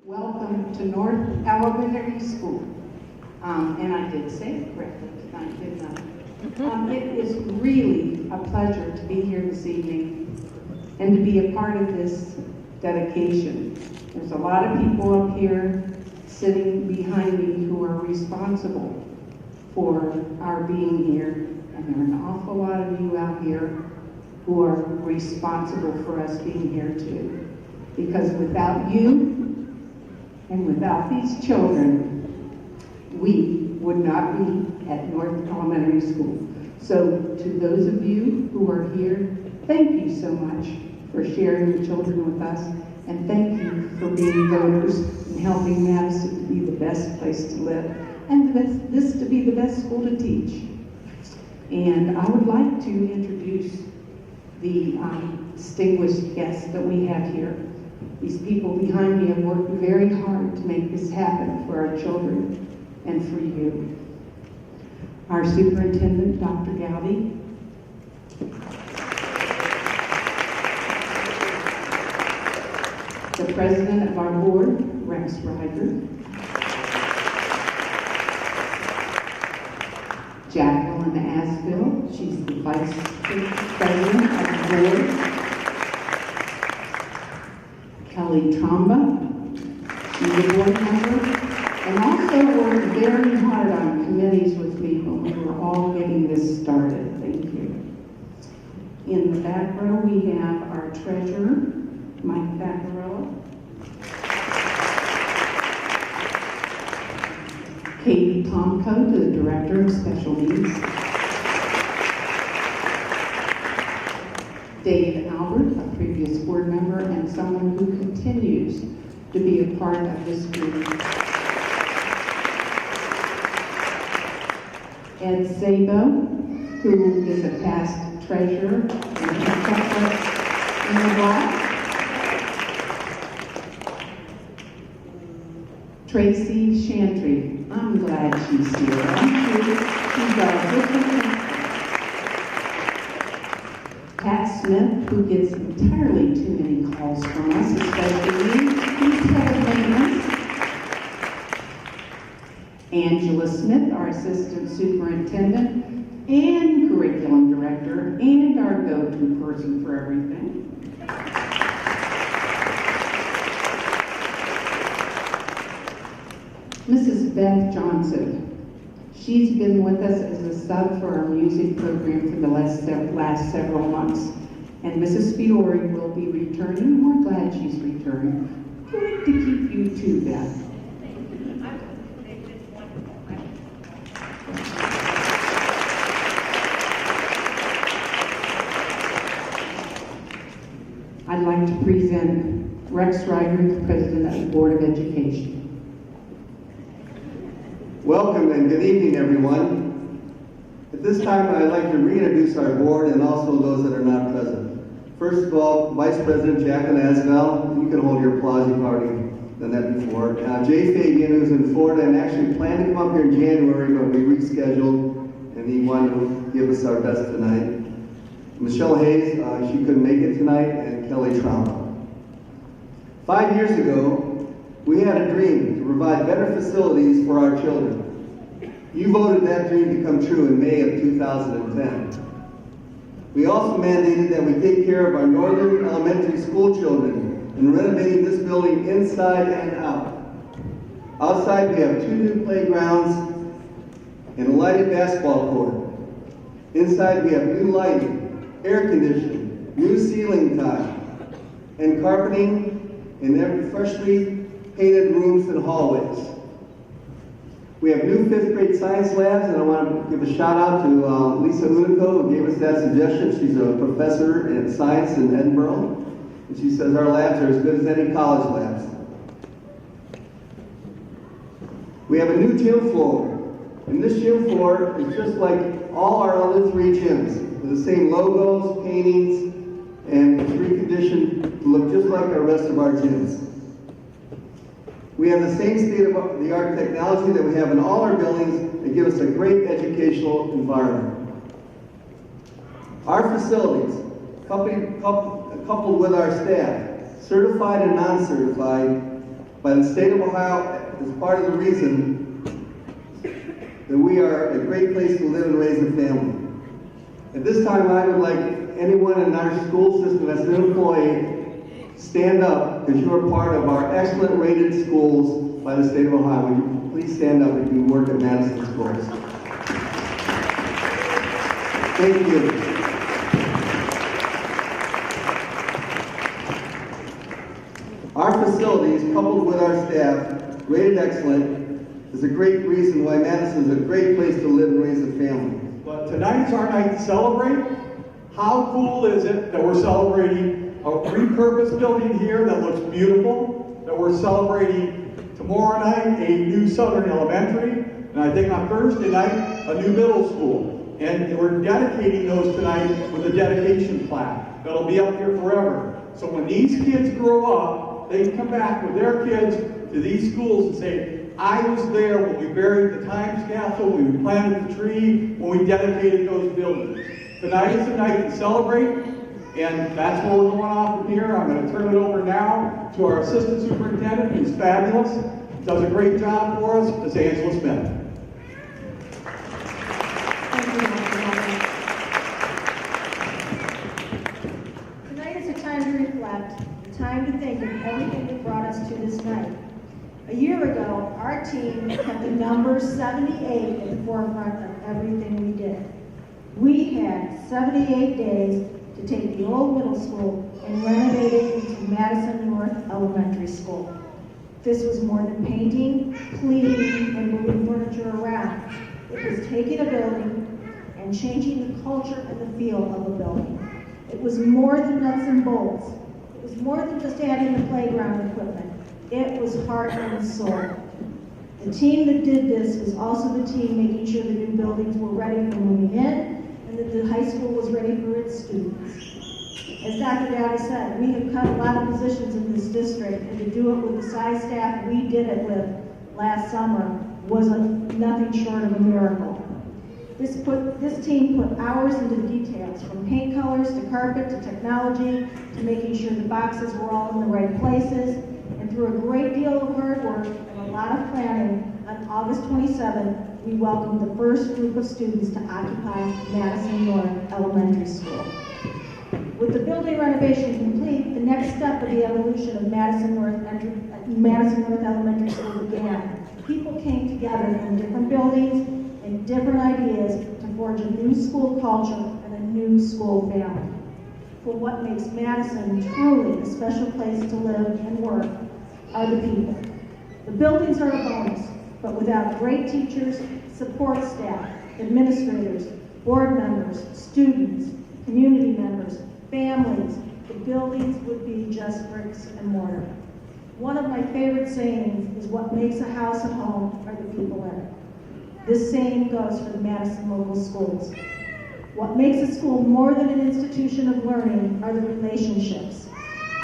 Welcome to North Elementary School. And I did say it correctly tonight, didn't I? It is really a pleasure to be here this evening and to be a part of this dedication. There's a lot of people up here sitting behind me who are responsible for our being here, and there are an awful lot of you out here who are responsible for us being here too. Because without you, and without these children, we would not be at North Elementary School. So to those of you who are here, thank you so much for sharing your children with us, and thank you for being voters and helping Madison to be the best place to live, and this to be the best school to teach. And I would like to introduce the distinguished guests that we have here. These people behind me have worked very hard to make this happen for our children and for you. Our superintendent, Dr. Gowdy. The president of our board, Rex Ryder. Jacqueline Asbill, she's the vice president of the board. Kelly Tromba, she's a board member, and also worked very hard on committees with me when we were all getting this started. Thank you. In the back row, we have our treasurer, Mike Vaccarella. Katie Tomko, the director of special needs. Dave Albert, a previous board member and someone who continues to be a part of this group. Ed Sabo, who is a past treasurer and kept us in the black. Tracy Chantry, I'm glad she's here. She's our different. Pat Smith, who gets entirely too many calls from us, especially me. He's head of maintenance. Angela Smith, our assistant superintendent and curriculum director, and our go-to person for everything. Mrs. Beth Johnson. She's been with us as a sub for our music program for the last several months. And Mrs. Fiore will be returning. We're glad she's returning. We'd like to keep you too, Beth. I'd like to present Rex Ryder, the president of the Board of Education. Welcome and good evening, everyone. At this time, I'd like to reintroduce our board and also those that are not present. First of all, Vice President Jacqueline Asbill, you can hold your applause, you've already done that before. Jay Fagan, who's in Florida and actually planned to come up here in January, but we rescheduled, and he wanted to give us our best tonight. Michelle Hayes, she couldn't make it tonight, and Kelly Tromba. 5 years ago, we had a dream to provide better facilities for our children. You voted that dream to come true in May of 2010. We also mandated that we take care of our Northern Elementary School children in renovating this building inside and out. Outside we have 2 new playgrounds and a lighted basketball court. Inside we have new lighting, air conditioning, new ceiling tile, and carpeting in every freshly painted rooms and hallways. We have new 5th grade science labs, and I want to give a shout out to Lisa Unico, who gave us that suggestion. She's a professor in science in Edinburgh, and she says our labs are as good as any college labs. We have a new gym floor, and this gym floor is just like all our other 3 gyms, with the same logos, paintings, and it's reconditioned to look just like the rest of our gyms. We have the same state-of-the-art technology that we have in all our buildings that give us a great educational environment. Our facilities, coupled with our staff, certified and non-certified, by the state of Ohio as part of the reason that we are a great place to live and raise a family. At this time, I would like anyone in our school system that's an employee stand up because you are part of our excellent rated schools by the state of Ohio. Would you please stand up if you work at Madison Schools? Thank you. Our facilities, coupled with our staff, rated excellent, is a great reason why Madison is a great place to live and raise a family. But tonight's our night to celebrate. How cool is it that we're celebrating a repurposed building here that looks beautiful, that we're celebrating tomorrow night a new Southern Elementary, and I think on Thursday night a new middle school. And we're dedicating those tonight with a dedication plaque that'll be up here forever. So when these kids grow up, they can come back with their kids to these schools and say, I was there when we buried the Times Capsule, when we planted the tree, when we dedicated those buildings. Tonight is the night to celebrate, and that's where we're going off from here. I'm going to turn it over now to our assistant superintendent, who's fabulous, does a great job for us, Ms. Angela Smith. Tonight is a time to reflect, a time to think of everything that brought us to this night. A year ago, our team had the number 78 at the forefront of everything we did. We had 78 days to take the old middle school and renovate it into Madison North Elementary School. This was more than painting, cleaning, and moving furniture around. It was taking a building and changing the culture and the feel of a building. It was more than nuts and bolts. It was more than just adding the playground equipment. It was heart and soul. The team that did this was also the team making sure the new buildings were ready for moving in and that the high school was ready for its students. As Dr. Dowdy said, we have cut a lot of positions in this district, and to do it with the size staff we did it with last summer was nothing short of a miracle. This team put hours into the details, from paint colors to carpet to technology to making sure the boxes were all in the right places. And through a great deal of hard work and a lot of planning, on August 27th, we welcomed the first group of students to occupy Madison North Elementary School. With the building renovation complete, the next step of the evolution of Madison North Elementary School began. People came together from different buildings and different ideas to forge a new school culture and a new school family. For what makes Madison truly a special place to live and work are the people. The buildings are a bonus, but without great teachers, support staff, administrators, board members, students, community members, families, the buildings would be just bricks and mortar. One of my favorite sayings is, what makes a house a home are the people in it. This saying goes for the Madison local schools. What makes a school more than an institution of learning are the relationships.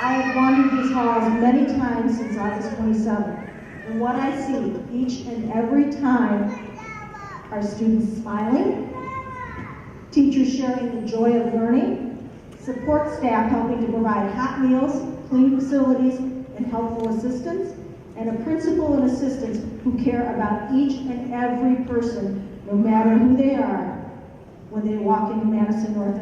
I have wandered these halls many times since August 27th, and what I see each and every time are students smiling, teachers sharing the joy of learning, support staff helping to provide hot meals, clean facilities, and helpful assistance, and a principal and assistants who care about each and every person, no matter who they are, when they walk into Madison North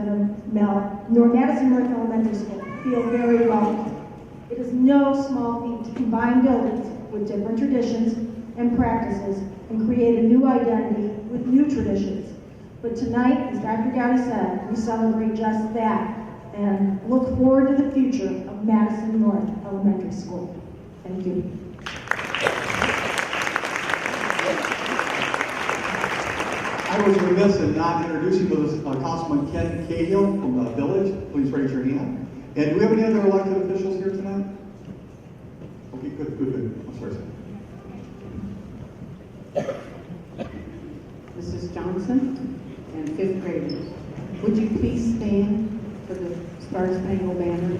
Elementary School, feel very welcome. It is no small feat to combine buildings with different traditions and practices and create a new identity with new traditions. But tonight, as Dr. Dowdy said, we celebrate just that and look forward to the future of Madison North Elementary School. Thank you. I was remiss in not introducing with us Councilman Ken Cahill from the Village. Please raise your hand. And do we have any other elected officials here tonight? Okay, good. I'm sorry. Mrs. Johnson and fifth graders, would you please stand for the Star Spangled Banner?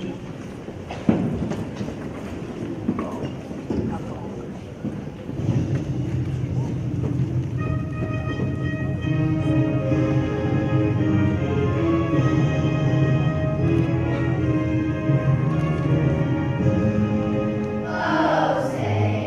Oh, say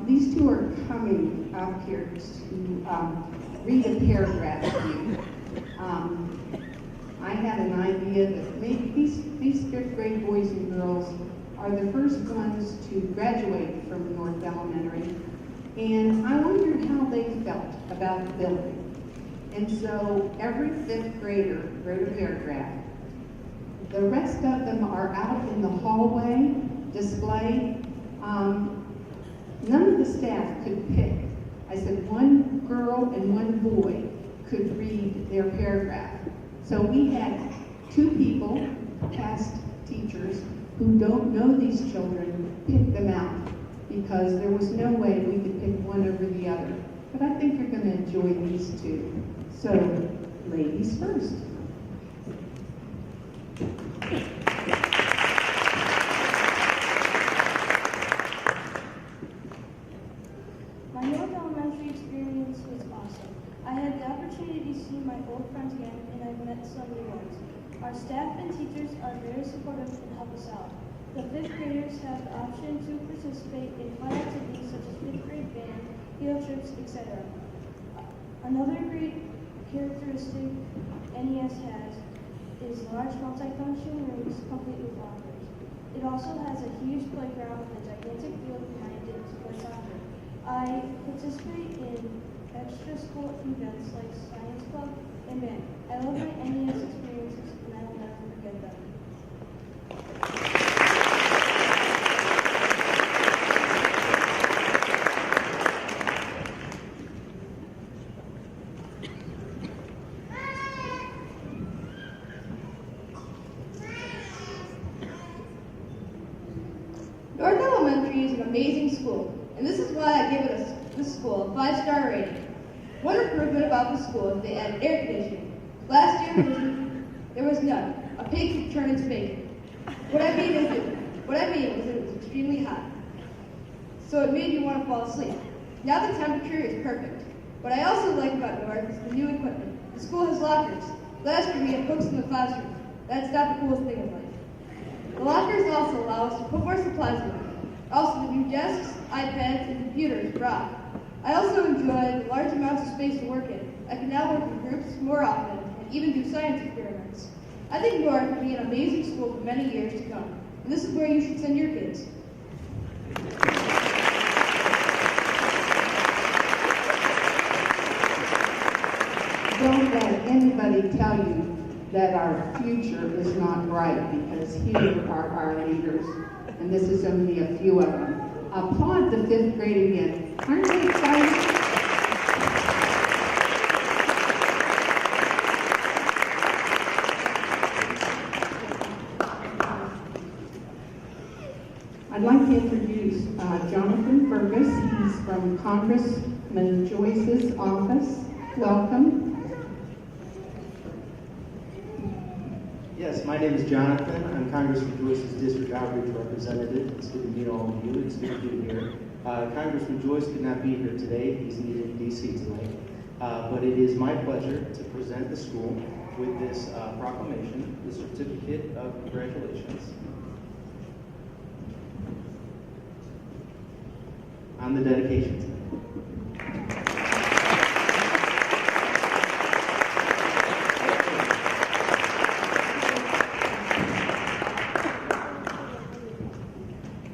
These two are coming up here to read a paragraph to you. I had an idea that maybe these fifth grade boys and girls are the first ones to graduate from North Elementary, and I wondered how they felt about the building. And so every fifth grader wrote a paragraph. The rest of them are out in the hallway displayed. None of the staff could pick. I said one girl and one boy could read their paragraph. So we had two people, past teachers, who don't know these children, pick them out because there was no way we could pick one over the other. But I think you're going to enjoy these two. So, ladies first. My North Elementary experience was awesome. I had the opportunity to see my old friends again, and I've met some new ones. Our staff and teachers are very supportive and help us out. The fifth graders have the option to participate in fun activities such as fifth grade band, field trips, etc. Another great characteristic NES has is large multifunction rooms complete with lockers. It also has a huge playground with a gigantic field behind it to play soccer. I participate in extra school events like science club and band. I love my NES experiences and I will never forget them. North Elementary is an amazing school, and this is why I give this school a 5-star rating. One improvement about the school is they added air conditioning. Last year there was none. A pig could turn its bacon. What I mean was that it was extremely hot, so it made you want to fall asleep. Now the temperature is perfect. What I also like about North is the new equipment. The school has lockers. Last year we had books in the classroom. That's not the coolest thing in life. The lockers also allow us to put more supplies in them. Also, the new desks, iPads, and computers brought. I also enjoy the large amounts of space to work in. I can now work in groups more often and even do science experiments. I think North will be an amazing school for many years to come. And this is where you should send your kids. Don't let anybody tell you that our future is not bright, because here are our leaders, and this is only a few of them. Applaud the fifth grade again. Aren't they excited? I'd like to introduce Jonathan Fergus. He's from Congressman Joyce's office. Welcome. Yes, my name is Jonathan. I'm Congressman Joyce's district outreach representative. It's good to meet all of you. It's good to be here. Congressman Joyce could not be here today. He's needed in D.C. tonight. But it is my pleasure to present the school with this proclamation, the certificate of congratulations on the dedication tonight.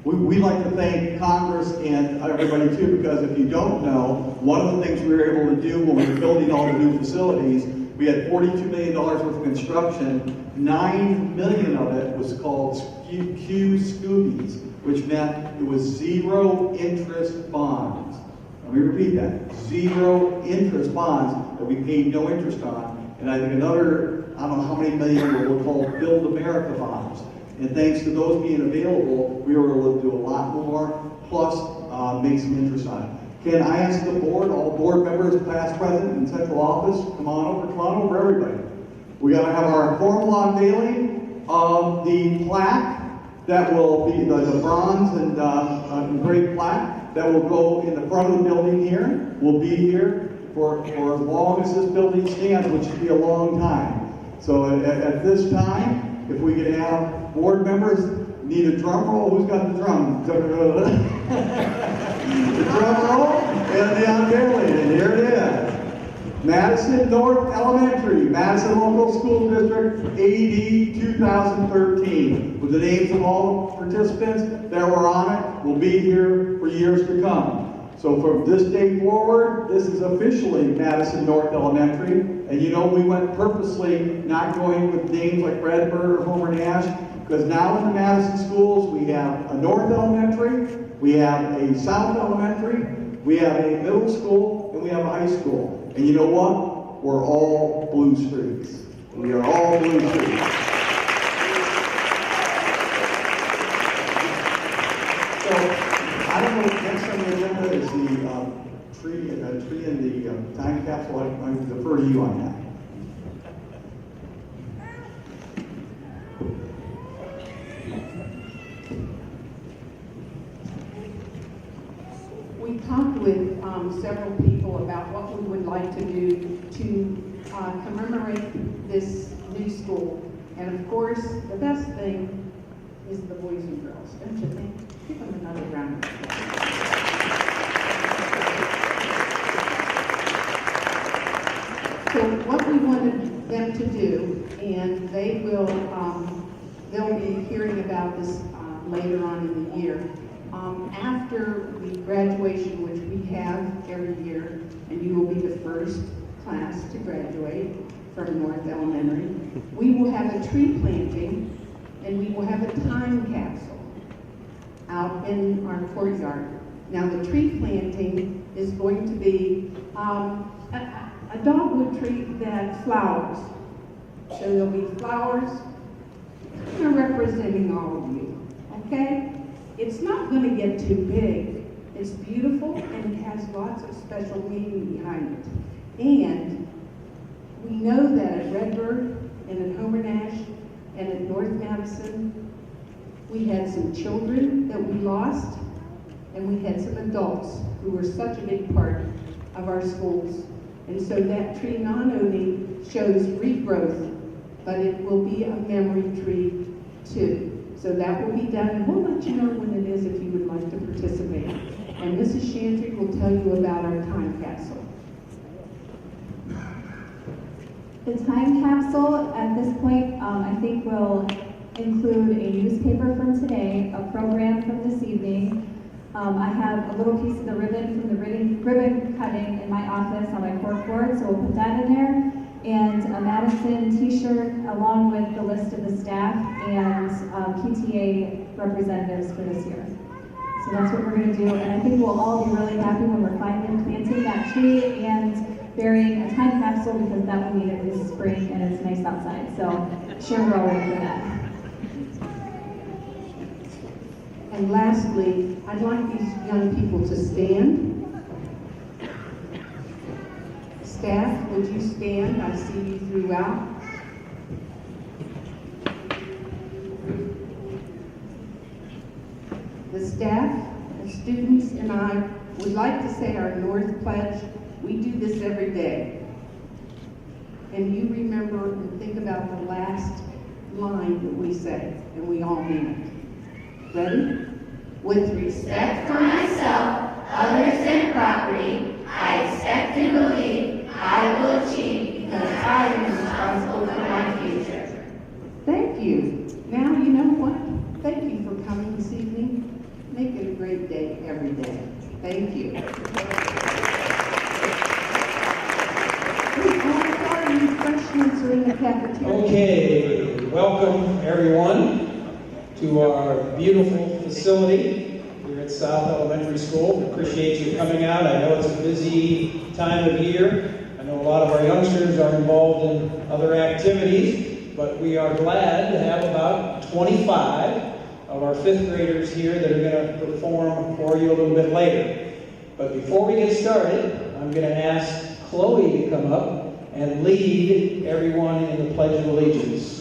We like to thank Congress and everybody too, because if you don't know, one of the things we were able to do when we were building all the new facilities, we had $42 million worth of construction. $9 million of it was called Q-Scoobies, which meant it was zero interest bonds. Let me repeat that, zero interest bonds that we paid no interest on. And I think another, I don't know how many million were called Build America bonds. And thanks to those being available, we were able to do a lot more, plus make some interest on it. Can I ask the board, all board members, past, present, and central office, come on over, everybody. We gotta have our formal unveiling of the plaque that will be the bronze and engraved plaque that will go in the front of the building here. We'll be here for as long as this building stands, which should be a long time. So at this time, if we could have board members Need a drum roll? Who's got the drum? The drum roll and the unveiling, and here it is. Madison North Elementary, Madison Local School District, AD 2013. With the names of all participants that were on it, will be here for years to come. So from this day forward, this is officially Madison North Elementary. And you know, we went purposely not going with names like Redbird or Homer Nash, because now in the Madison schools, we have a North Elementary, we have a South Elementary, we have a middle school, and we have a high school. And you know what? We're all Blue Streaks. We are all Blue Streaks. So, I don't know, next on the agenda is the tree and the time capsule. I defer to you on that. We talked with several people about what we would like to do to commemorate this new school. And of course, the best thing is the boys and girls, don't you think? Give them another round of applause. So what we wanted them to do, and they will, they'll be hearing about this later on in the year. After the graduation, which we have every year, and you will be the first class to graduate from North Elementary, we will have a tree planting, and we will have a time capsule out in our courtyard. Now, the tree planting is going to be a dogwood tree that flowers. So there'll be flowers representing all of you, okay? It's not going to get too big. It's beautiful and it has lots of special meaning behind it. And we know that at Redbird and at Homer Nash and at North Madison, we had some children that we lost, and we had some adults who were such a big part of our schools. And so that tree not only shows regrowth, but it will be a memory tree too. So that will be done, and we'll let you know when it is if you would like to participate. And Mrs. Shantry will tell you about our time capsule. The time capsule at this point, I think will include a newspaper from today, a program from this evening. I have a little piece of the ribbon from the ribbon cutting in my office on my corkboard, so we'll put that in there. And a Madison t-shirt along with the list of the staff and PTA representatives for this year. So that's what we're going to do, and I think we'll all be really happy when we're finally planting that tree and burying a time capsule, because that will mean it is spring and it's nice outside. So sure, we're all ready for that. And lastly, I'd like these young people to stand. Staff, would you stand? I see you throughout. The staff, the students, and I would like to say our North Pledge. We do this every day. And you remember and think about the last line that we say, and we all mean it. Ready? With respect for myself, others, and property, I expect and believe I will achieve, because I am responsible for my future. Thank you. Now, you know what? Thank you for coming this evening. Make it a great day every day. Thank you. All our refreshments are in the cafeteria. Okay, welcome everyone to our beautiful facility here at South Elementary School. We appreciate you coming out. I know it's a busy time of year. I know a lot of our youngsters are involved in other activities, but we are glad to have about 25 of our 5th graders here that are going to perform for you a little bit later. But before we get started, I'm going to ask Chloe to come up and lead everyone in the Pledge of Allegiance.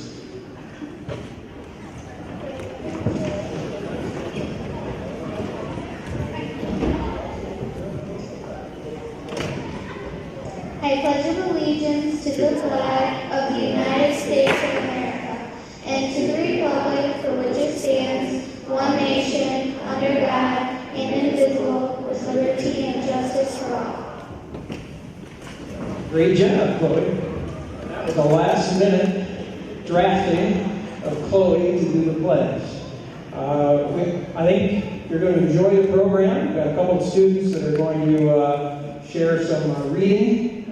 I pledge allegiance to the flag of the United States of America and to the republic for which it stands, Great job, Chloe. That was a last-minute drafting of Chloe to do the pledge. I think you're going to enjoy the program. We've got a couple of students that are going to share some reading,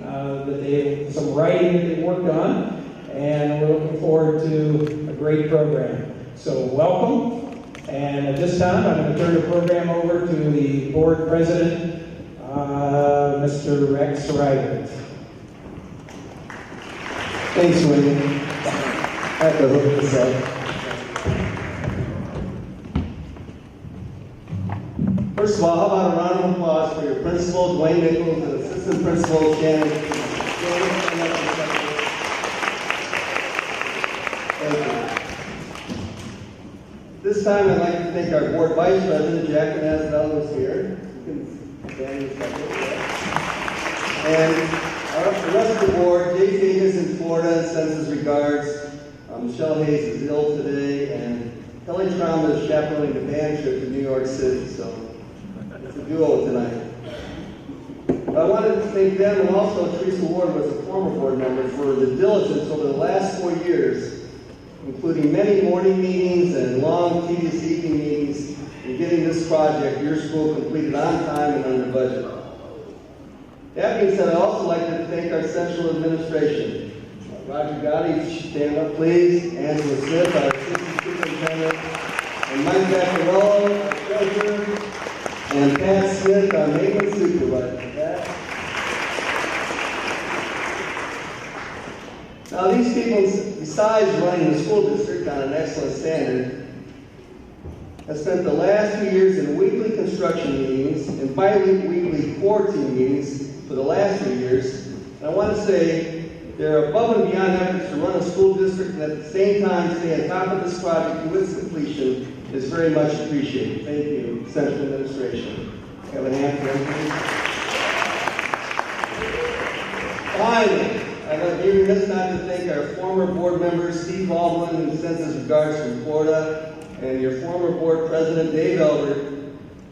some writing that they worked on, and we're looking forward to a great program. So welcome. And at this time, I'm going to turn the program over to the board president, Mr. Rex Ryder. Thanks, William. I have to hook this up. First of all, how about a round of applause for your principal, Dwayne Nichols, and assistant principal, Shannon. Thank you. This time, I'd like to thank our board vice president, Jack Nasdell, who's here. You can stand in a second. And the rest of the board, Jay Davis in Florida sends his regards. Michelle Hayes is ill today, and Kelly Trauma is chaperoning the band trip to New York City, so it's a duo tonight. But I wanted to thank them, and also Teresa Ward was a former board member, for the diligence over the last 4 years, including many morning meetings and long tedious evening meetings in getting this project, your school, completed on time and under budget. That being said, I'd also like to thank our central administration. Roger Gotti, stand up please. Angela Smith, our assistant superintendent. And Mike Zaccarello, our treasurer. And Pat Smith, our maintenance supervisor. Now these people, besides running the school district on an excellent standard, have spent the last few years in weekly construction meetings and bi-weekly core team meetings for the last 3 years. And I want to say they're above and beyond efforts to run a school district and at the same time stay on top of this project to its completion is very much appreciated. Thank you, Central Administration. Have a hand for everything. Finally, I'd like to use this time to thank our former board member, Steve Baldwin, who sends his regards from Florida, and your former board president, Dave Elbert.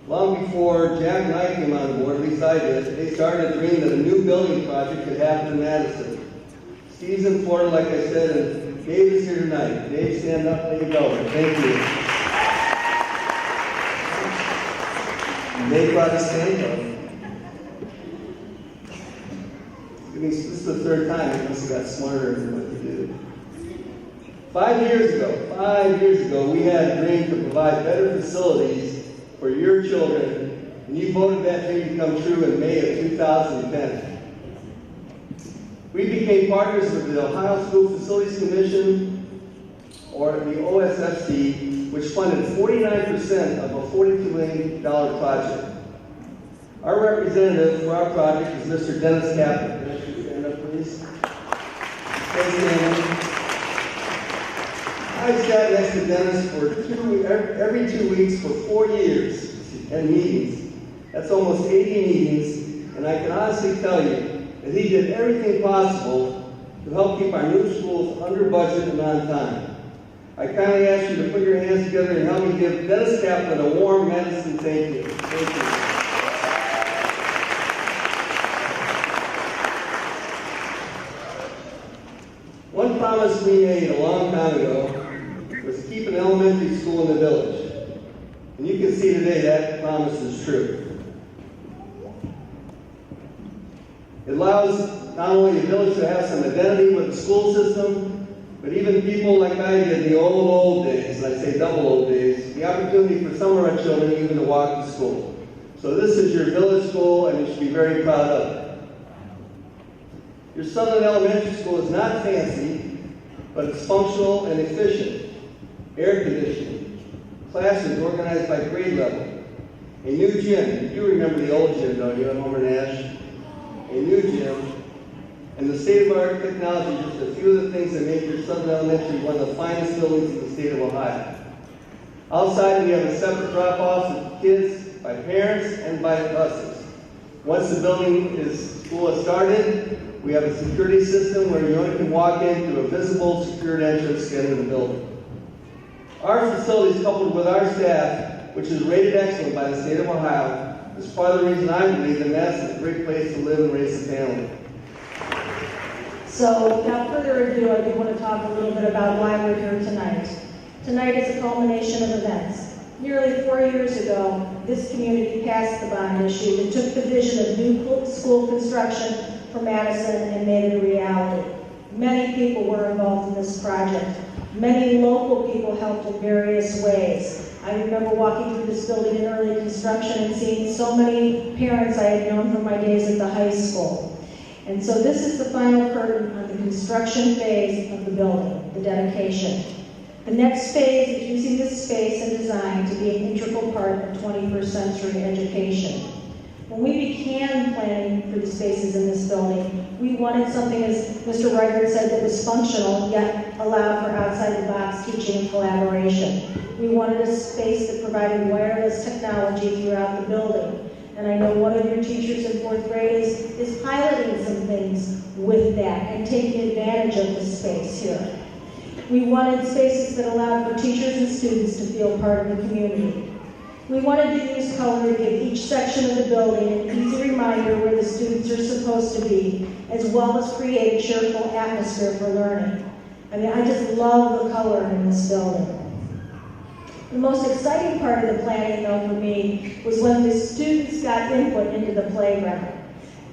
Long before Jack and I came on board, at least I did, they started a dream that a new building project could happen in Madison. Steve's in Florida, like I said, and Dave is here tonight. Dave, stand up, Dave Elbert. Thank you. And Dave brought his stand up. This is the third time he must have got smarter in what to do. 5 years ago, we had a dream to provide better facilities for your children, and you voted that dream to come true in May of 2010. We became partners with the Ohio School Facilities Commission, or the OSFC, which funded 49% of a $42 million project. Our representative for our project is Mr. Dennis Kaplan. Please. I've sat next to Dennis for every 2 weeks for 4 years and meetings. That's almost 80 meetings, and I can honestly tell you that he did everything possible to help keep our new schools under budget and on time. I kindly ask you to put your hands together and help me give Dennis Kaplan a warm Madison thank you. Thank you. One promise we made a long time ago was to keep an elementary school in the village. And you can see today that promise is true. It allows not only the village to have some identity with the school system, but even people like I did in the old days, and I say double old days, the opportunity for some of our children even to walk to school. So this is your village school, and you should be very proud of it. Your Southern Elementary School is not fancy, but it's functional and efficient. Air conditioning, classrooms organized by grade level, a new gym. You remember the old gym, don't you, at Homer Nash? A new gym, and the state-of-the-art technology, just a few of the things that make your Southern Elementary one of the finest buildings in the state of Ohio. Outside, we have a separate drop-offs of kids by parents and by buses. Once the school has started, we have a security system where you only can walk in through a visible secured entrance to enter the building. Our facilities, coupled with our staff, which is rated excellent by the state of Ohio, is part of the reason I believe that Madison is a great place to live and raise a family. So without further ado, I do want to talk a little bit about why we're here tonight. Tonight is a culmination of events. Nearly 4 years ago, this community passed the bond issue that took the vision of new school construction for Madison and made it a reality. Many people were involved in this project. Many local people helped in various ways. I remember walking through this building in early construction and seeing so many parents I had known from my days at the high school. And so this is the final curtain on the construction phase of the building, the dedication. The next phase is using this space and design to be an integral part of 21st century education. When we began planning for the spaces in this building, we wanted something, as Mr. Reichert said, that was functional, yet allowed for outside-the-box teaching and collaboration. We wanted a space that provided wireless technology throughout the building. And I know one of your teachers in 4th grade is piloting some things with that and taking advantage of the space here. We wanted spaces that allowed for teachers and students to feel part of the community. We wanted to use color to give each section of the building an easy reminder where the students are supposed to be, as well as create a cheerful atmosphere for learning. I mean, I just love the color in this building. The most exciting part of the planning, though, for me, was when the students got input into the playground.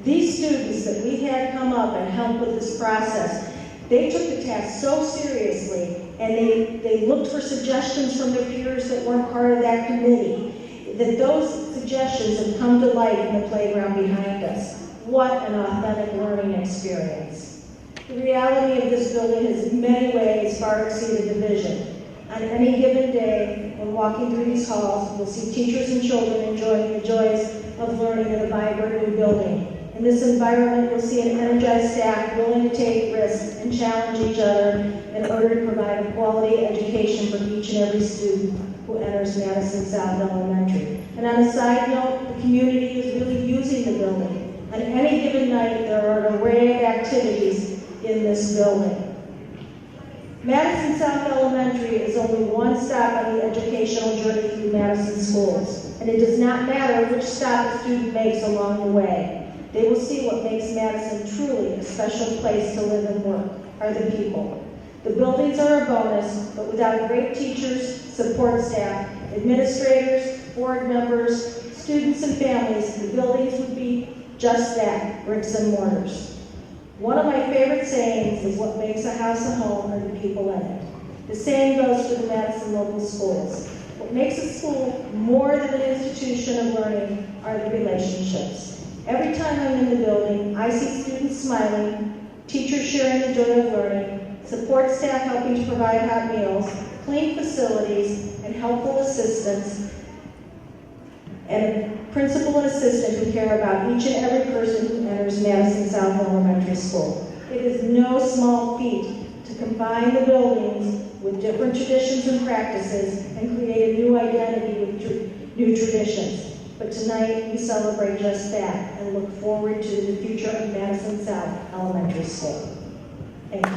These students that we had come up and help with this process, they took the task so seriously, and they looked for suggestions from their peers that weren't part of that committee, that those suggestions have come to light in the playground behind us. What an authentic learning experience. The reality of this building has in many ways far exceeded the vision. On any given day, when walking through these halls, we'll see teachers and children enjoying the joys of learning in a vibrant new building. In this environment, you'll see an energized staff willing to take risks and challenge each other in order to provide a quality education for each and every student who enters Madison South Elementary. And on a side note, the community is really using the building. On any given night, there are an array of activities in this building. Madison South Elementary is only one stop on the educational journey through Madison schools, and it does not matter which stop a student makes along the way. They will see what makes Madison truly a special place to live and work, are the people. The buildings are a bonus, but without great teachers, support staff, administrators, board members, students, and families, the buildings would be just that, bricks and mortars. One of my favorite sayings is, what makes a house a home are the people in it. The same goes for the Madison local schools. What makes a school more than an institution of learning are the relationships. Every time I'm in the building, I see students smiling, teachers sharing the joy of learning, support staff helping to provide hot meals, clean facilities, and helpful assistants, and a principal and assistant who care about each and every person who enters Madison South Elementary School. It is no small feat to combine the buildings with different traditions and practices and create a new identity with new traditions. But tonight, we celebrate just that and look forward to the future of Madison South Elementary School. Thank you.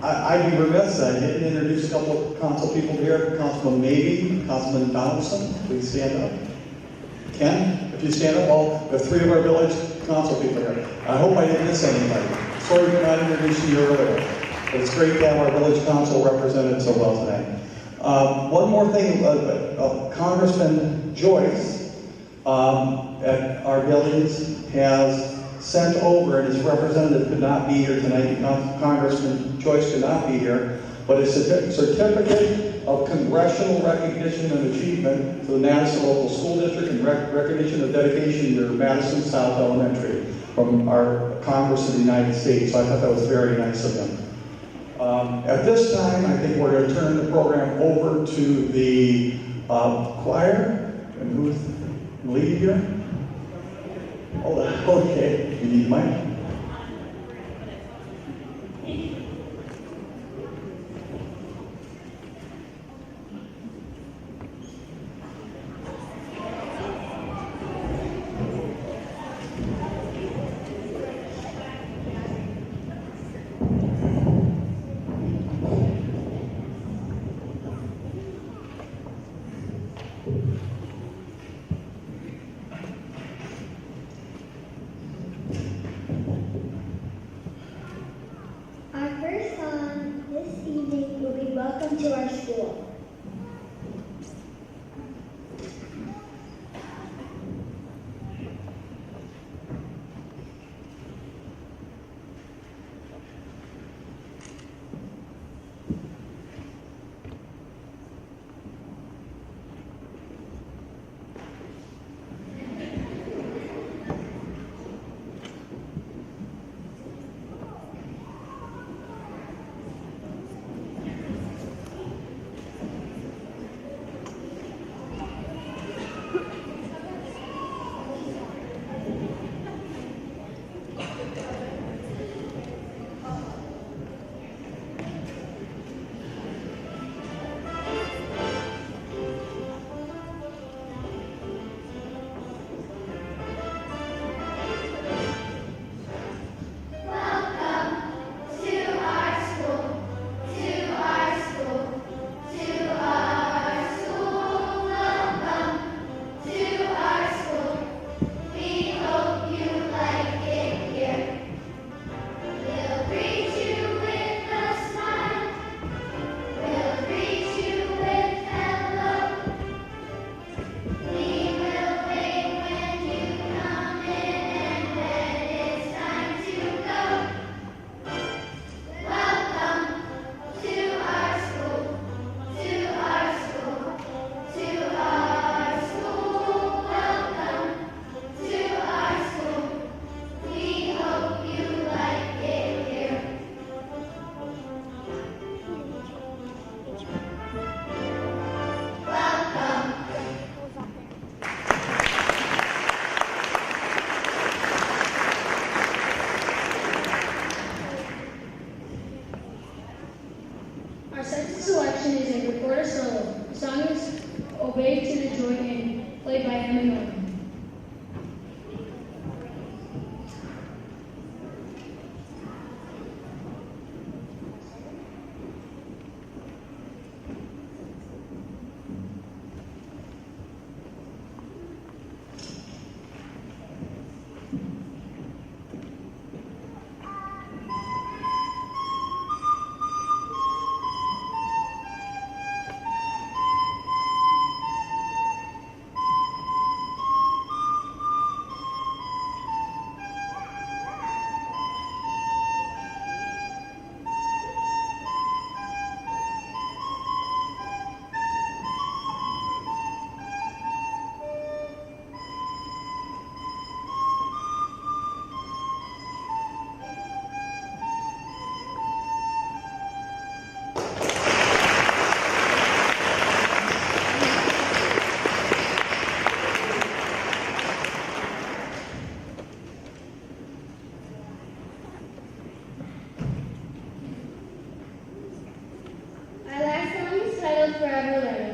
I'd be remiss, I didn't introduce a couple of council people here. Councilman Mabey, Councilman Donaldson, please stand up. Ken, if you stand up, all the three of our village council people here. I hope I didn't miss anybody. Sorry for not introducing you earlier, but it's great to have our village council represented so well tonight. One more thing, Congressman Joyce at our buildings has sent over, and his representative could not be here tonight, Congressman Joyce could not be here, but a certificate of congressional recognition and achievement for the Madison Local School District and recognition of dedication to Madison South Elementary from our Congress of the United States. So I thought that was very nice of him. At this time, I think we're going to turn the program over to the choir. And who's the lead here? Oh, okay. You need mic. to join in, played by Emma Norton. Forever Learning.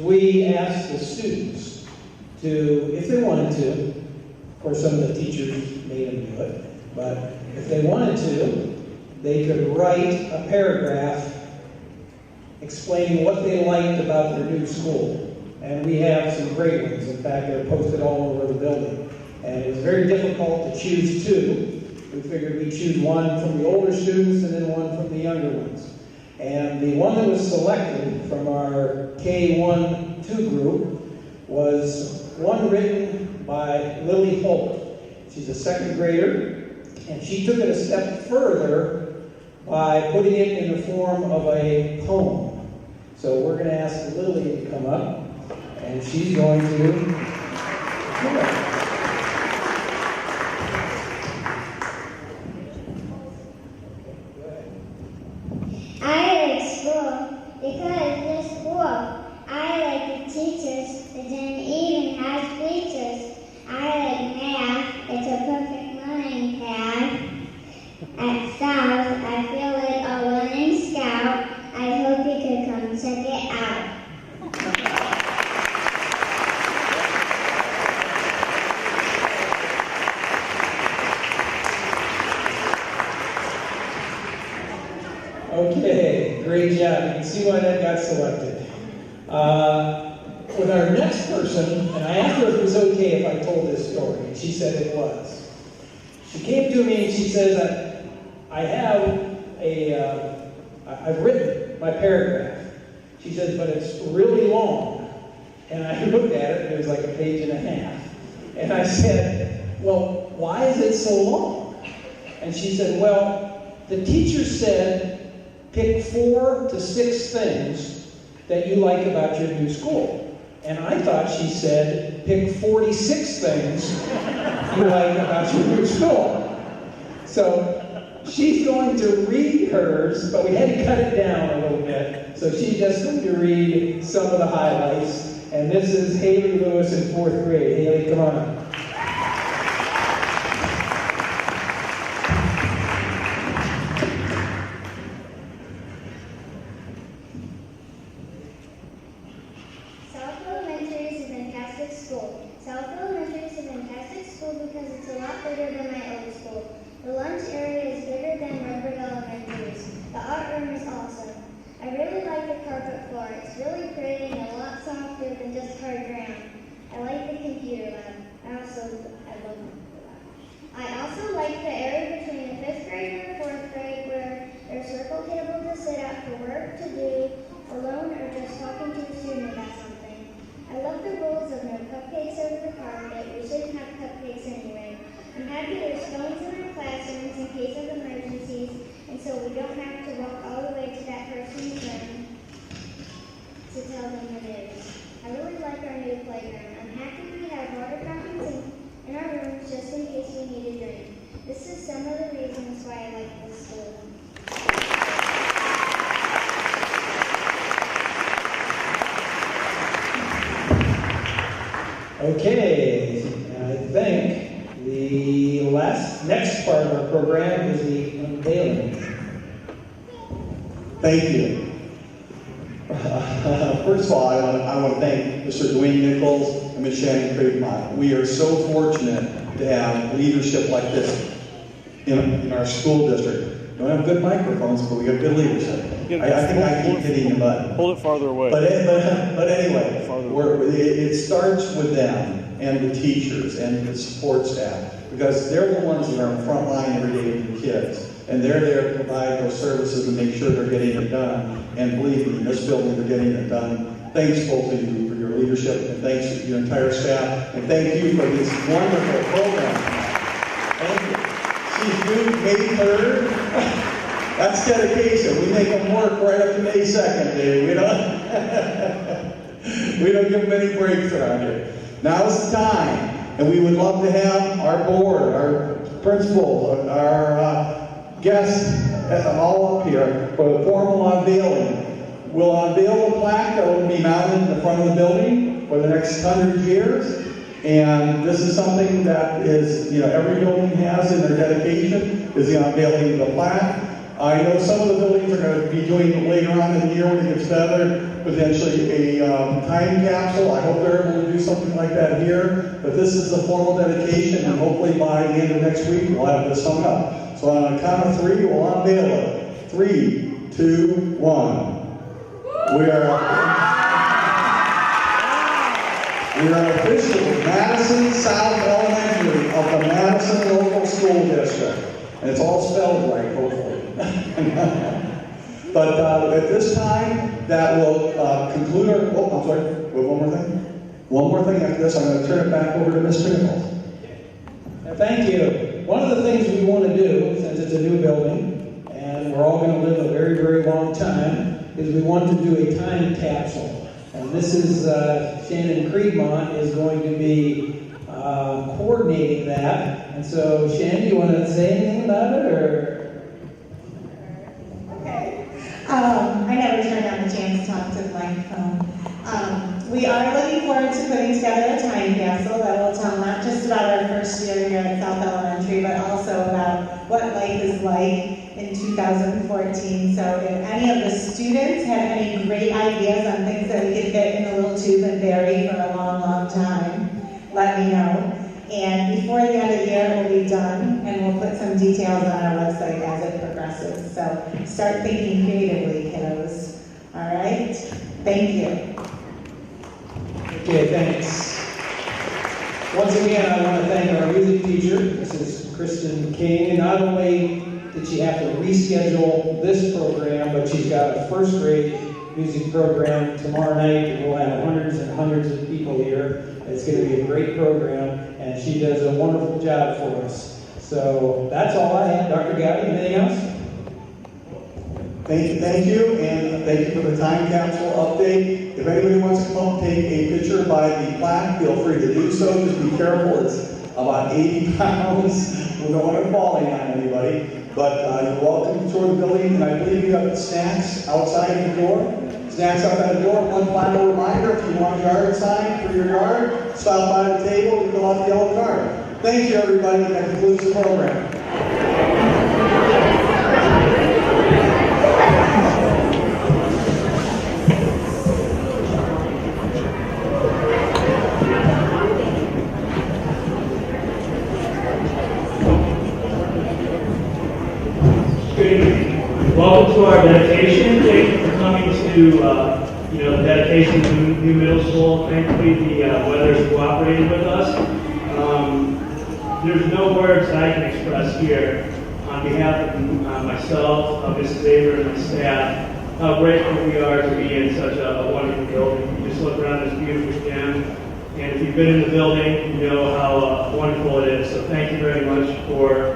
We asked the students to, if they wanted to, of course some of the teachers made them do it, but if they wanted to, they could write a paragraph explaining what they liked about their new school. And we have some great ones. In fact, they're posted all over the building. And it was very difficult to choose two. We figured we'd choose one from the older students and then one from the younger ones. And the one that was selected from our K1-2 group was one written by Lily Holt. She's a second grader, and she took it a step further by putting it in the form of a poem. So we're going to ask Lily to come up, and she's going to... I like school because this school. I like the teachers that didn't even have bleachers. I like math. It's a perfect learning path. At South, I feel like a learning scout. I hope you could come check it out. Okay, great job. You can see why that got selected. With our next person, and I asked her if it was okay if I told this story, and she said it was. She came to me and she says, I've written my paragraph. She says, but it's really long. And I looked at it and it was like a page and a half. And I said, well, why is it so long? And she said, well, the teacher said, pick 4 to 6 things that you like about your new school. And I thought she said, pick 46 things you like about your new school. So she's going to read hers, but we had to cut it down a little bit. So she's just going to read some of the highlights. And this is Haley Lewis in 4th grade. Haley, come on up. Because it's a lot bigger than my old school. The lunch area is bigger than Redwood Elementary's. The art room is awesome. I really like the carpet floor. It's really pretty and a lot softer than just hard ground. I like the computer lab. I love the lab. I also like the area between the 5th grade and the 4th grade where there's circle tables to sit at for work to do, alone, or just talking to a student about something. I love the rules of no cupcakes over the carpet. We shouldn't have cupcakes anyway. I'm happy there's phones in our classrooms in case of emergencies, and so we don't have to walk all the way to that person's room to tell them the news. I really like our new playground. I'm happy we have water fountains in our rooms just in case we need a drink. This is some of the reasons why I like this school. Okay, I think the next part of our program is the unveiling. Thank you. First of all, I want to thank Mr. Dwayne Nichols and Ms. Shannon Craigmont. We are so fortunate to have leadership like this in our school district. We don't have good microphones, but we have good leadership. I think I keep hitting the button. Hold it farther away. But anyway, it starts with them and the teachers and the support staff, because they're the ones that are in front line every day with the kids. And they're there to provide those services and make sure they're getting it done. And believe me, in this building, they're getting it done. Thanks, both of you, for your leadership, and thanks to your entire staff. And thank you for this wonderful program. Thank you. She's due May 3rd. That's dedication. We make them work right up to May 2nd, Dave. We don't give them any breaks around here. Now's the time. And we would love to have our board, our principals, our guests all up here for the formal unveiling. We'll unveil the plaque that will be mounted in the front of the building for the next 100 years. And this is something that is, every building has in their dedication, is the unveiling of the plaque. I know some of the buildings are going to be doing later on in the year when it gets better, potentially a time capsule. I hope they're able to do something like that here. But this is the formal dedication, and hopefully by the end of next week, we'll have this hung up. So on a count of 3, we'll unveil it. 3, 2, 1. We are... We are official Madison South Elementary of the Madison Local School District. And it's all spelled right, hopefully. But at this time, that will conclude our, oh, I'm sorry, we have one more thing? One more thing after this, I'm going to turn it back over to Mr. Nichols. Thank you. One of the things we want to do, since it's a new building, and we're all going to live a very, very long time, is we want to do a time capsule. And this is, Shannon Creedmont is going to be coordinating that. And so, Shannon, do you want to say anything about it, or? Okay. I never turned on the chance to talk to the microphone. We are looking forward to putting together a time capsule that will tell not just about our first year here at South Elementary, but also about what life is like in 2014. So if any of the students have any great ideas on things that we could fit in a little tube and bury for a long, long time, let me know. And before the end of the year, it will be done, and we'll put some details on our website as it progresses. So start thinking creatively, kiddos. All right? Thank you. Okay, thanks. Once again, I want to thank our music teacher, Mrs. Kristen King. Not only did she have to reschedule this program, but she's got a first grade music program tomorrow night, and we'll have hundreds and hundreds of people here. It's going to be a great program, and she does a wonderful job for us. So that's all I have. Dr. Gowdy, anything else? Thank you, and thank you for the time capsule update. If anybody wants to come take a picture by the plaque, feel free to do so. Just be careful, it's about 80 pounds. We don't want it falling on anybody. But you're welcome to tour the building, and I believe you have snacks outside the door. Snacks outside the door. One final reminder, if you want a yard sign for your yard, stop by the table and fill out the yellow card. Thank you, everybody. That concludes the program. Welcome to our dedication. Thank you for coming to the dedication to New Middle School. Thankfully, the weather's cooperated with us. There's no words that I can express here on behalf of myself, Mrs. Avery, and my staff, how grateful we are to be in such a wonderful building. You just look around this beautiful gym, and if you've been in the building, you know how wonderful it is. So thank you very much for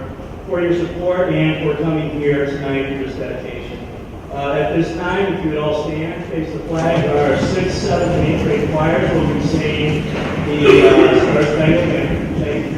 your support and for coming here tonight for this dedication. At this time, if you would all stand, face the flag, our 6th, 7th, and 8th grade choirs will be singing the Star Spangled Banner. Thank you.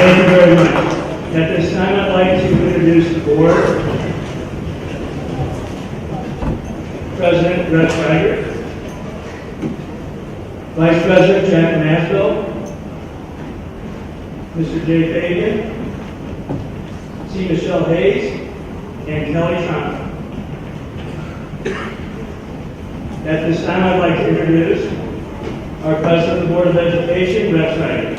Thank you very much. At this time, I'd like to introduce the board. President Brett Schreiber, Vice President Jack Nashville, Mr. Jay Fagan, C. Michelle Hayes, and Kelly Trump. At this time, I'd like to introduce our President of the Board of Education, Rex Wright.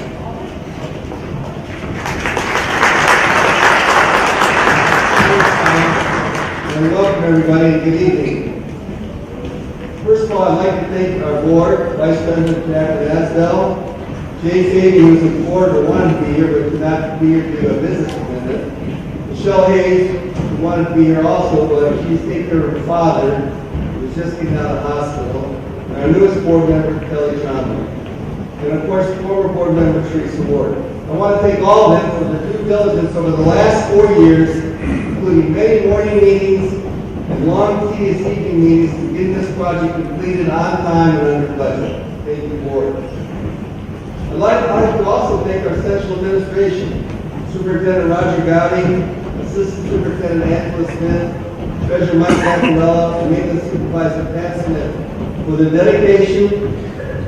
And welcome everybody and good evening. First of all, I'd like to thank our board, Vice President Jack Asbell, Jay Sadie, who was in Florida, wanted to be here but could not be here due to a business commitment. Michelle Hayes, who wanted to be here also, but she's taking care of her father, who was just getting out of the hospital. And our newest board member, Kelly Trombley. And of course, former board member, Teresa Ward. I want to thank all of them for their due diligence over the last 4 years, including many morning meetings and long tedious evening meetings to get this project completed on time and under budget. Thank you, board. I'd like to also thank our central administration, Superintendent Roger Gowdy, Assistant Superintendent Angela Smith, Treasurer Mike Vaccarella, and Maintenance Supervisor Pat Smith for their dedication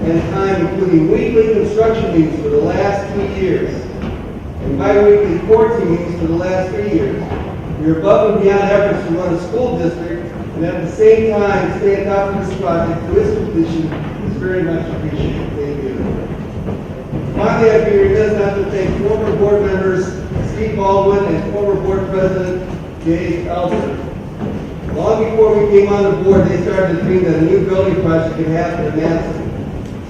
and time, including weekly construction meetings for the last 2 years and bi-weekly court meetings for the last 3 years. Your above and beyond efforts to run a school district and at the same time stay on top of this project to its completion is very much appreciated. Thank you. Finally, I'd be remiss not to thank former board members Steve Baldwin and former board president Jay Albert. Long before we came on the board, they started to dream that a new building project could happen in Madison.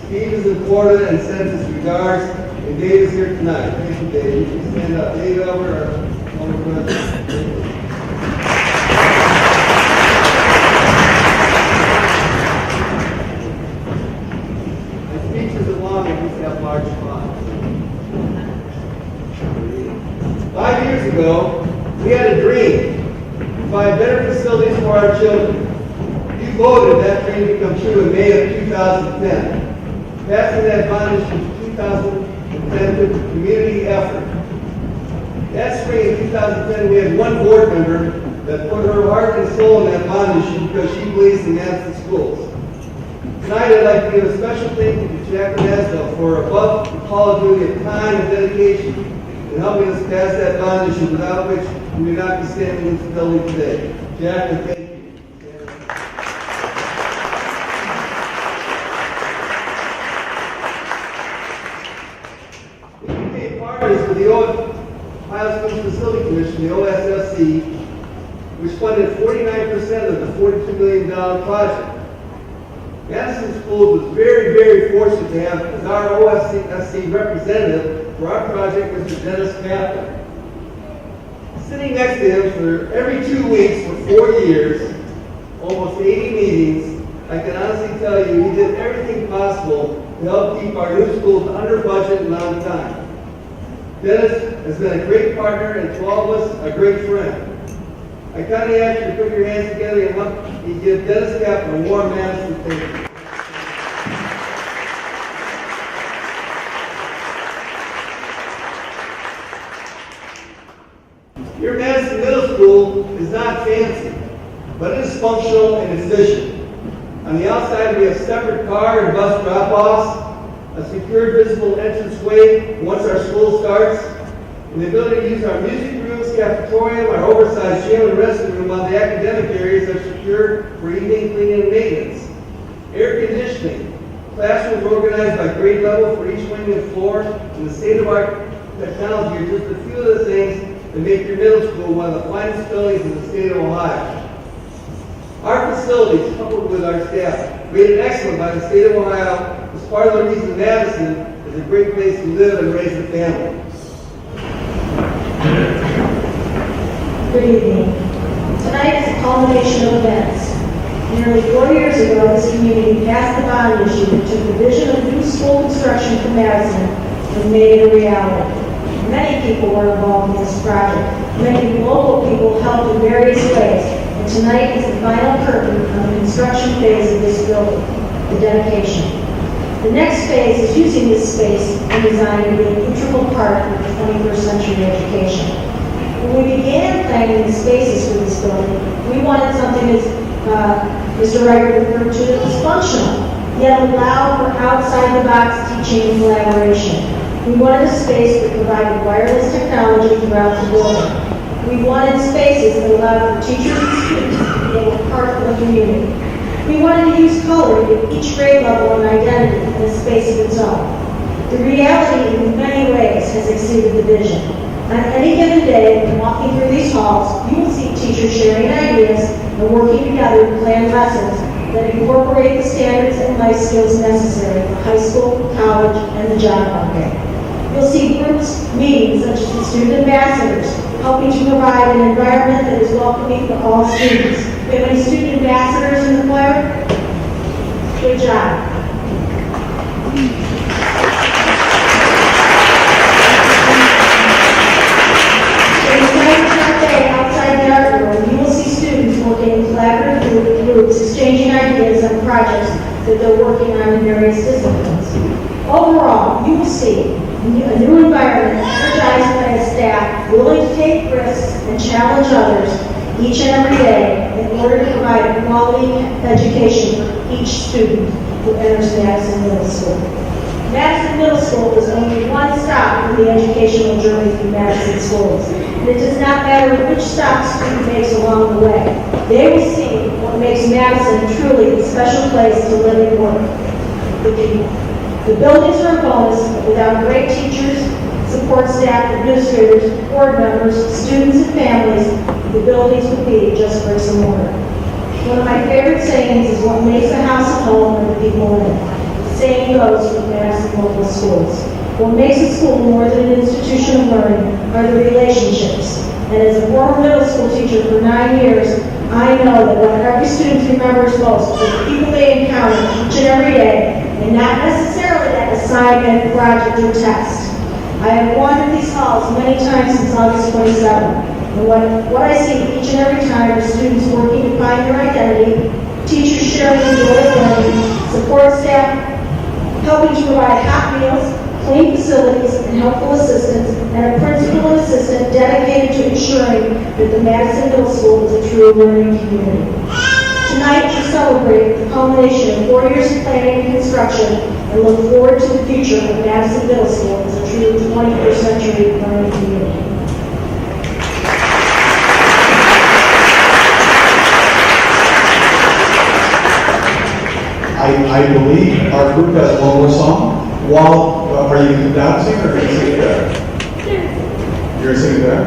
Steve is in Florida and sends his regards, and Dave is here tonight. Thank you, Dave. You can stand up. Dave Albert, our former president. Large font. 5 years ago, we had a dream to find better facilities for our children. You voted that dream to come true in May of 2010. Passing that bond issue in 2010 took a community effort. That spring in 2010, we had one board member that put her heart and soul in that bond issue because she believes in Madison schools. Tonight, I'd like to give a special thank you to Jacqueline Asbell for above the call of duty of time and dedication in helping us pass that bond issue, without which we would not be standing in this building today. Jacqueline, thank you. We became partners with the Ohio School Facility Commission, the OSFC, which funded 49% of the $42 million project. Madison Schools was very, very fortunate to have as our OSFC representative for our project, Mr. Dennis Kaplan. Sitting next to him for every 2 weeks for 4 years, almost 80 meetings, I can honestly tell you he did everything possible to help keep our new schools under budget and on time. Dennis has been a great partner and to all of us, a great friend. I kindly ask you to put your hands together and give Dennis Kaplan a warm Madison thank you. Your Madison Middle School is not fancy, but it is functional and efficient. On the outside, we have separate car and bus drop-offs, a secure visible entranceway once our school starts, and the ability to use our music rooms, cafeteria, our oversized gym and restroom, while the academic areas are secure for evening cleaning and maintenance. Air conditioning. Classrooms organized by grade level for each wing and floor, and the state-of-the-art technology are just a few of the things that make your middle school one of the finest buildings in the state of Ohio. Our facilities, coupled with our staff, rated excellent by the state of Ohio, is part of the reason Madison is a great place to live and raise a family. Good evening. Tonight is a culmination of events. Nearly 4 years ago, this community passed the bond issue that took the vision of new school construction for Madison and made it a reality. Many people were involved in this project. Many local people helped in various ways. And tonight is the final curtain on the construction phase of this building, the dedication. The next phase is using this space and design to be an integral part of the 21st century education. When we began planning the spaces for this building, we wanted something as Mr. Wright referred to as functional, yet allowed for outside-the-box teaching and collaboration. We wanted a space that provided wireless technology throughout the building. We wanted spaces that allowed for teachers and students to be able to be part of the community. We wanted to use color to give each grade level an identity and a space of its own. The reality, in many ways, has exceeded the vision. On any given day, when walking through these halls, you will see teachers sharing ideas and working together to plan lessons that incorporate the standards and life skills necessary for high school, college, and the job market. You'll see groups meeting, such as the student ambassadors, helping to provide an environment that is welcoming to all students. Do we have any student ambassadors in the choir? Good job. Outside the art room, you will see students working in collaborative groups, exchanging ideas on projects that they're working on in various disciplines. Overall, you will see a new environment energized by a staff willing to take risks and challenge others each and every day in order to provide a quality education for each student who enters Madison Middle School. Madison Middle School is only one stop in the educational journey through Madison schools. And it does not matter which stop a student makes along the way. They will see what makes Madison truly a special place to live and work. The buildings are a bonus, but without great teachers, support staff, administrators, board members, students, and families, the buildings would be just bricks and mortar. One of my favorite sayings is, what makes a house a home are the people in it. Saying goes with Madison local schools. What makes a school more than an institution of learning are the relationships. And as a former middle school teacher for 9 years, I know that what every student remembers most are the people they encounter each and every day, and not necessarily that assignment, project, or test. I have wandered these halls many times since August 27th, and what I see each and every time are students working to find their identity, teachers sharing the joy of learning, support staff helping to provide hot meals, clean facilities, and helpful assistance, and a principal and assistant dedicated to ensuring that the Madison Middle School is a true learning community. Tonight, we celebrate the culmination of 4 years of planning and construction and look forward to the future of Madison Middle School as a true 21st century learning community. I believe our group has one more song. While, are you going to dance or are you going to sing it there? You're going to sing it there?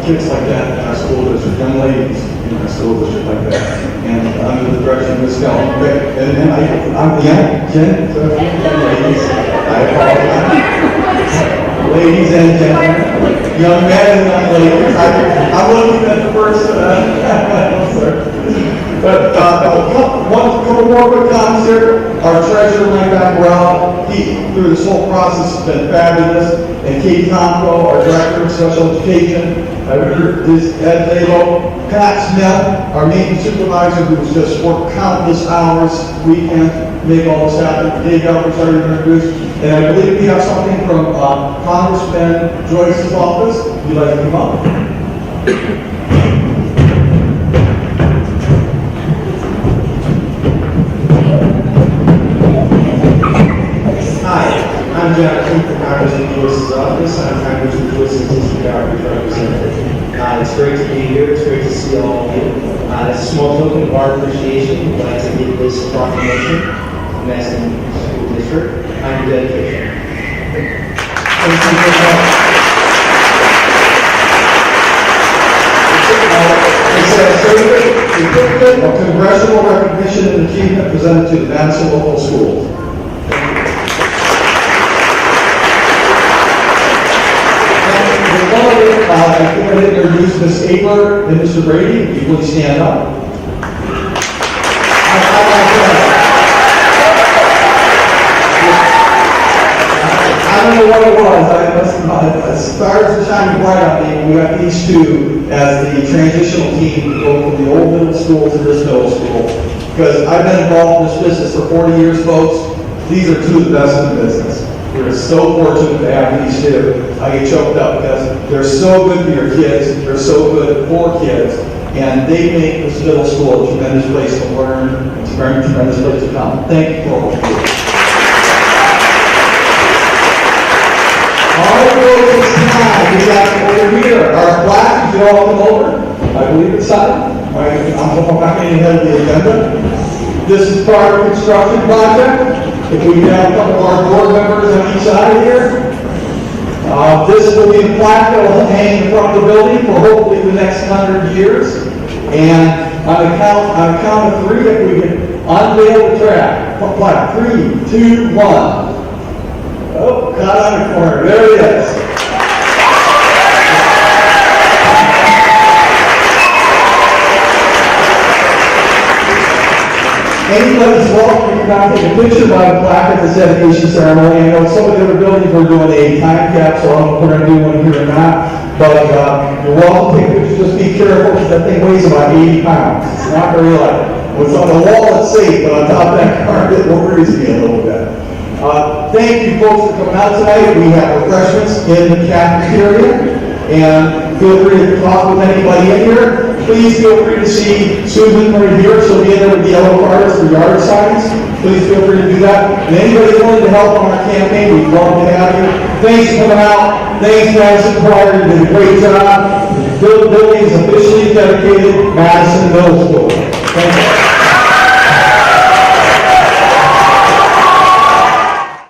Kids like that in our school district, young ladies in our school district like that, and under the direction of Ms. Skellin. And I'm Jen, ladies, I apologize. Ladies and gentlemen, young men and young ladies, I'm looking at the first, but one couple more quick comments here. Our treasurer, Mike Baccarel, he, through this whole process, has been fabulous. And Kate Tomko, our director of special education, Ed Lalo, Pat Smith, our maintenance supervisor, who has just worked countless hours, weekends, to make all this happen. Dave Elber's already introduced. And I believe we have something from Congressman Joyce's office. Would you like to come up? I'm Jonathan from Congressman Joyce's office. I'm Congressman Joyce's district outreach representative. It's great to be here. It's great to see all of you. As a small token of our appreciation, we'd like to give this proclamation from Madison School District on your dedication. Thank you very much. It's a certificate of congressional recognition and achievement presented to the Madison Local Schools. I think I didn't introduce Ms. Abler and Mr. Brady. If you would stand up. I don't know what it was. The stars are shining bright on me. We got these two as the transitional team to go from the old middle school to this middle school. Because I've been involved in this business for 40 years, folks. These are two of the best in the business. We're so fortunate to have these two. I get choked up because they're so good for your kids. They're so good for kids. And they make this middle school a tremendous place to learn. It's a very tremendous place to come. Thank you for all of you. All right, folks, it's time. We got over here our plaque. You all come over. I believe it's time. I'm not getting ahead of the agenda. This is part of the construction project. If we can have a couple of our board members on each side here. This will be the plaque that will hang in front of the building for hopefully the next 100 years. And on the count of three, if we can unveil the plaque. 3, 2, 1. Oh, caught on the corner. There it is. Anybody's welcome to come out and take a picture by the plaque at this dedication ceremony. I know some of the other buildings are doing a time capsule. I don't know if we're going to do one here or not. But you're welcome to take pictures. Just be careful because that thing weighs about 80 pounds. It's not very light. When it's on the wall, it's safe, but on top of that carpet, it worries me a little bit. Thank you folks for coming out tonight. We have refreshments in the cafeteria. And feel free to talk with anybody in here. Please feel free to see Susan right here. She'll be in there with the yellow cards for yard signs. Please feel free to do that. And anybody willing to help on our campaign, we'd love to have you. Thanks for coming out. Thanks, Madison Choir. You did a great job. The building is officially dedicated Madison Middle School. Thank you.